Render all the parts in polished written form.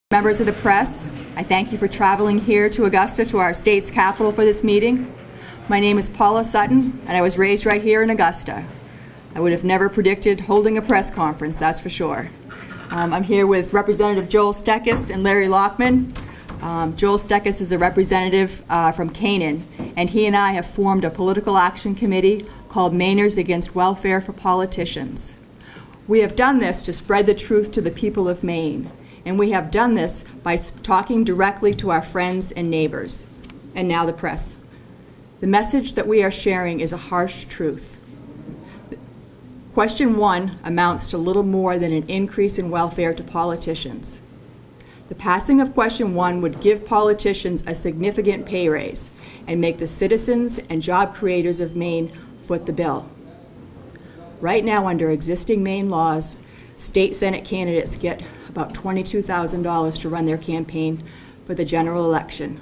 Members of the press, I thank you for traveling here to Augusta, to our state's capital, for this meeting. My name is Paula Sutton, and I was raised right here in Augusta. I would have never predicted holding a press conference, that's for sure. I'm here with Representative Joel Steckes and Larry Lockman. Joel Steckes is a representative from Canaan, and he and I have formed a political action committee called Mainers Against Welfare for Politicians. We have done this to spread the truth to the people of Maine. And we have done this by talking directly to our friends and neighbors, and now the press. The message that we are sharing is a harsh truth. Question 1 amounts to little more than an increase in welfare to politicians. The passing of question 1 would give politicians a significant pay raise and make the citizens and job creators of Maine foot the bill. Right now, under existing Maine laws, state Senate candidates get about $22,000 to run their campaign for the general election.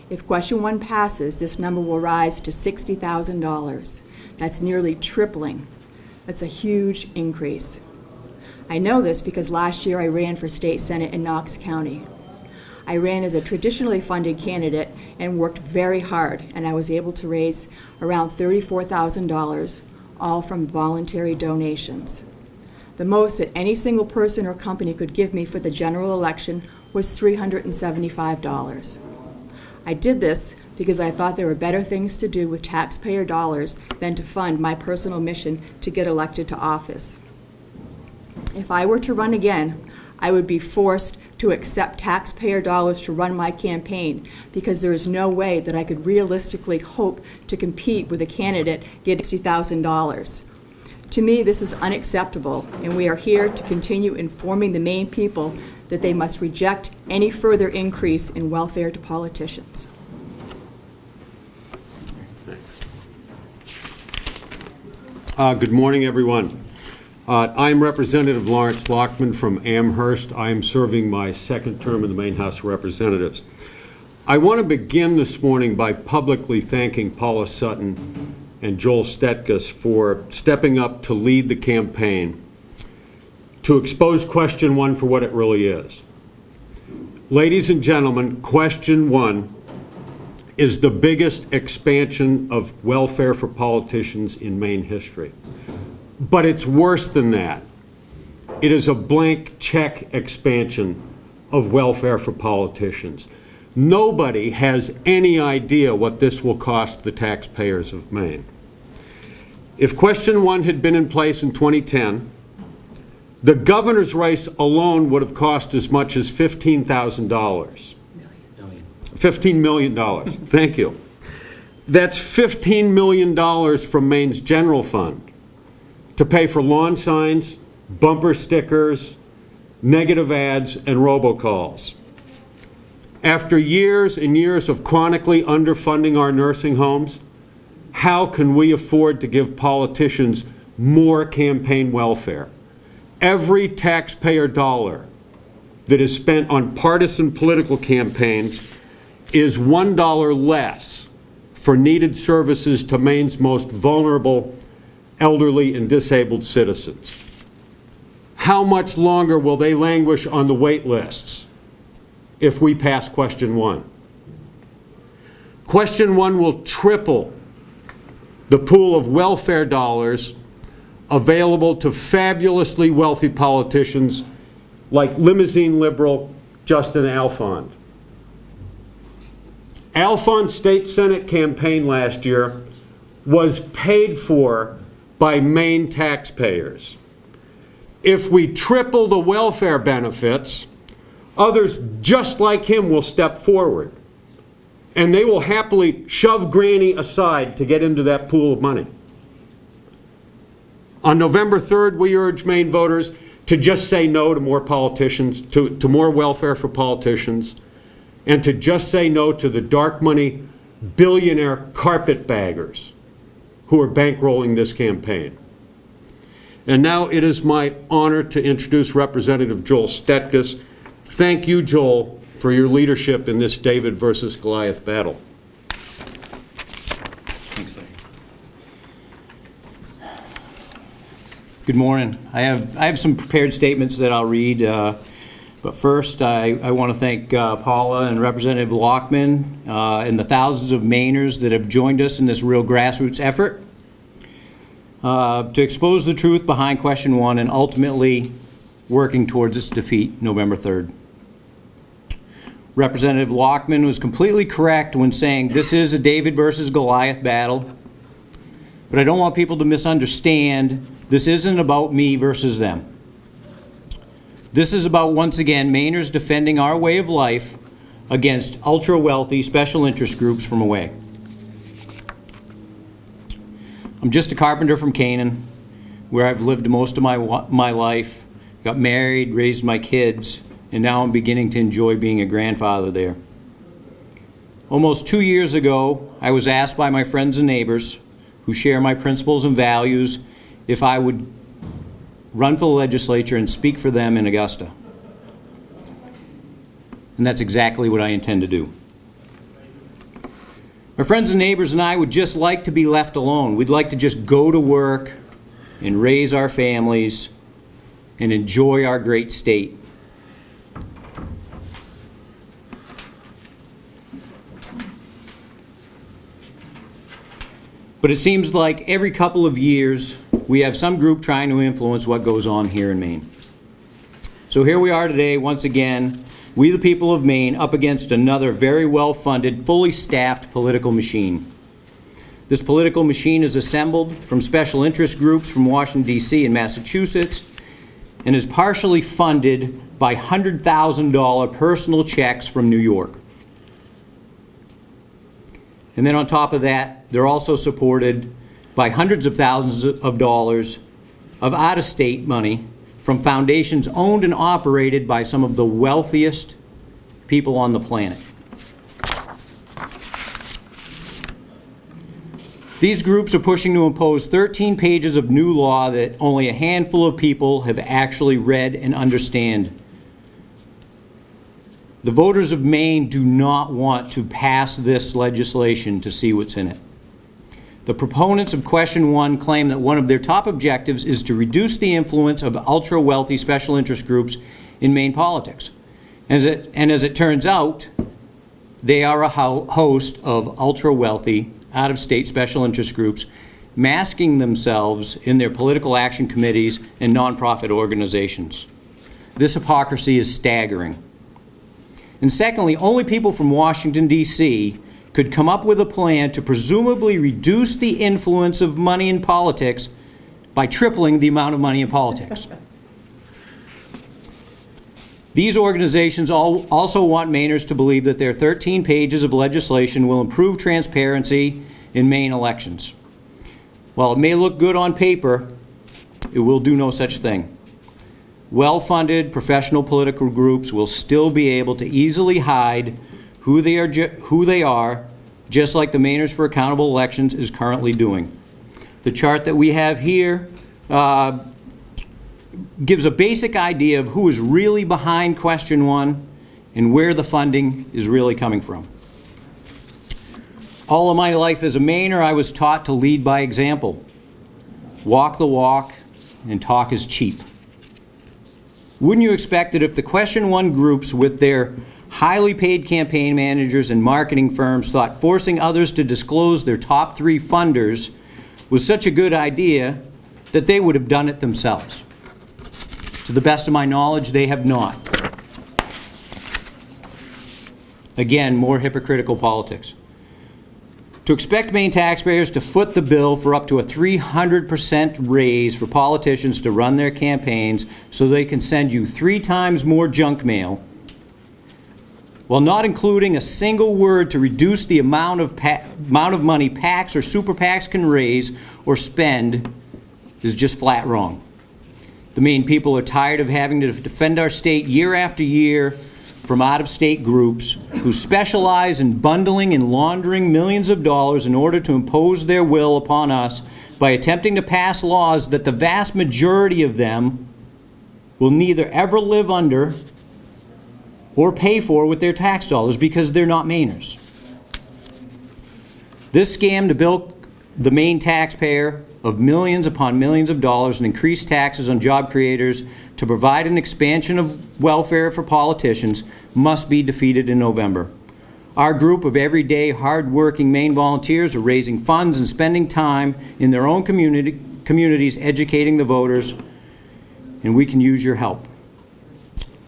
If question 1 passes, this number will rise to $60,000. That's nearly tripling. That's a huge increase. I know this because last year I ran for state senate in Knox County. I ran as a traditionally funded candidate and worked very hard, and I was able to raise around $34,000, all from voluntary donations. The most that any single person or company could give me for the general election was $375. I did this because I thought there were better things to do with taxpayer dollars than to fund my personal mission to get elected to office. If I were to run again, I would be forced to accept taxpayer dollars to run my campaign because there is no way that I could realistically hope to compete with a candidate getting $60,000. To me, this is unacceptable, and we are here to continue informing the Maine people that they must reject any further increase in welfare to politicians. Good morning, everyone. I'm Representative Lawrence Lockman from Amherst. I am serving my second term in the Maine House of Representatives. I want to begin this morning by publicly thanking Paula Sutton and Joel Steckes for stepping up to lead the campaign to expose question 1 for what it really is. Ladies and gentlemen, question 1 is the biggest expansion of welfare for politicians in Maine history. But it's worse than that. It is a blank check expansion of welfare for politicians. Nobody has any idea what this will cost the taxpayers of Maine. If question 1 had been in place in 2010, the governor's race alone would have cost as much as $15,000. $15 million. Thank you. That's $15 million from Maine's general fund to pay for lawn signs, bumper stickers, negative ads, and robocalls. After years and years of chronically underfunding our nursing homes, how can we afford to give politicians more campaign welfare? Every taxpayer dollar that is spent on partisan political campaigns is $1 less for needed services to Maine's most vulnerable elderly and disabled citizens. How much longer will they languish on the wait lists if we pass question 1? Question 1 will triple the pool of welfare dollars available to fabulously wealthy politicians like limousine liberal Justin Alfond. Alfond's state Senate campaign last year was paid for by Maine taxpayers. If we triple the welfare benefits, others just like him will step forward, and they will happily shove Granny aside to get into that pool of money. On November 3rd, we urge Maine voters to just say no to more politicians, to more welfare for politicians, and to just say no to the dark money billionaire carpetbaggers who are bankrolling this campaign. And now it is my honor to introduce Representative Joel Steckes. Thank you, Joel, for your leadership in this David versus Goliath battle. Thanks, Larry. Good morning. I have some prepared statements that I'll read. But first, I want to thank Paula and Representative Lockman and the thousands of Mainers that have joined us in this real grassroots effort to expose the truth behind question 1 and ultimately working towards its defeat November 3rd. Representative Lockman was completely correct when saying this is a David versus Goliath battle, but I don't want people to misunderstand. This isn't about me versus them. This is about, once again, Mainers defending our way of life against ultra-wealthy special interest groups from away. I'm just a carpenter from Canaan, where I've lived most of my life, got married, raised my kids, and now I'm beginning to enjoy being a grandfather there. Almost 2 years ago, I was asked by my friends and neighbors who share my principles and values if I would run for the legislature and speak for them in Augusta. And that's exactly what I intend to do. My friends and neighbors and I would just like to be left alone. We'd like to just go to work and raise our families and enjoy our great state. But it seems like every couple of years, we have some group trying to influence what goes on here in Maine. So here we are today, once again, we the people of Maine up against another very well-funded, fully staffed political machine. This political machine is assembled from special interest groups from Washington, D.C. and Massachusetts, and is partially funded by $100,000 personal checks from New York. And then on top of that, they're also supported by hundreds of thousands of dollars of out-of-state money from foundations owned and operated by some of the wealthiest people on the planet. These groups are pushing to impose 13 pages of new law that only a handful of people have actually read and understand. The voters of Maine do not want to pass this legislation to see what's in it. The proponents of question 1 claim that one of their top objectives is to reduce the influence of ultra-wealthy special interest groups in Maine politics. And as it turns out, they are a host of ultra-wealthy, out-of-state special interest groups masking themselves in their political action committees and nonprofit organizations. This hypocrisy is staggering. And secondly, only people from Washington, D.C. could come up with a plan to presumably reduce the influence of money in politics by tripling the amount of money in politics. These organizations also want Mainers to believe that their 13 pages of legislation will improve transparency in Maine elections. While it may look good on paper, it will do no such thing. Well-funded professional political groups will still be able to easily hide who they are, just like the Mainers for Accountable Elections is currently doing. The chart that we have here gives a basic idea of who is really behind question 1 and where the funding is really coming from. All of my life as a Mainer, I was taught to lead by example. Walk the walk and talk is cheap. Wouldn't you expect that if the question 1 groups with their highly paid campaign managers and marketing firms thought forcing others to disclose their top 3 funders was such a good idea that they would have done it themselves? To the best of my knowledge, they have not. Again, more hypocritical politics. To expect Maine taxpayers to foot the bill for up to a 300% raise for politicians to run their campaigns so they can send you 3 times more junk mail, while not including a single word to reduce the amount of money PACs or super PACs can raise or spend, is just flat wrong. The Maine people are tired of having to defend our state year after year from out-of-state groups who specialize in bundling and laundering millions of dollars in order to impose their will upon us by attempting to pass laws that the vast majority of them will neither ever live under or pay for with their tax dollars because they're not Mainers. This scam to bilk the Maine taxpayer of millions upon millions of dollars and increased taxes on job creators to provide an expansion of welfare for politicians must be defeated in November. Our group of everyday, hard-working Maine volunteers are raising funds and spending time in their own communities educating the voters, and we can use your help.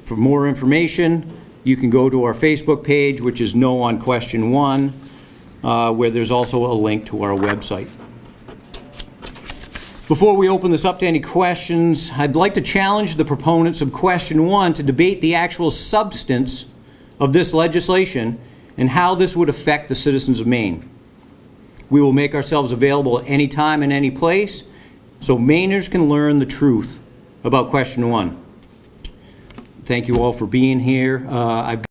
For more information, you can go to our Facebook page, which is No on Question 1, where there's also a link to our website. Before we open this up to any questions, I'd like to challenge the proponents of Question 1 to debate the actual substance of this legislation and how this would affect the citizens of Maine. We will make ourselves available at any time and any place so Mainers can learn the truth about Question 1. Thank you all for being here. I've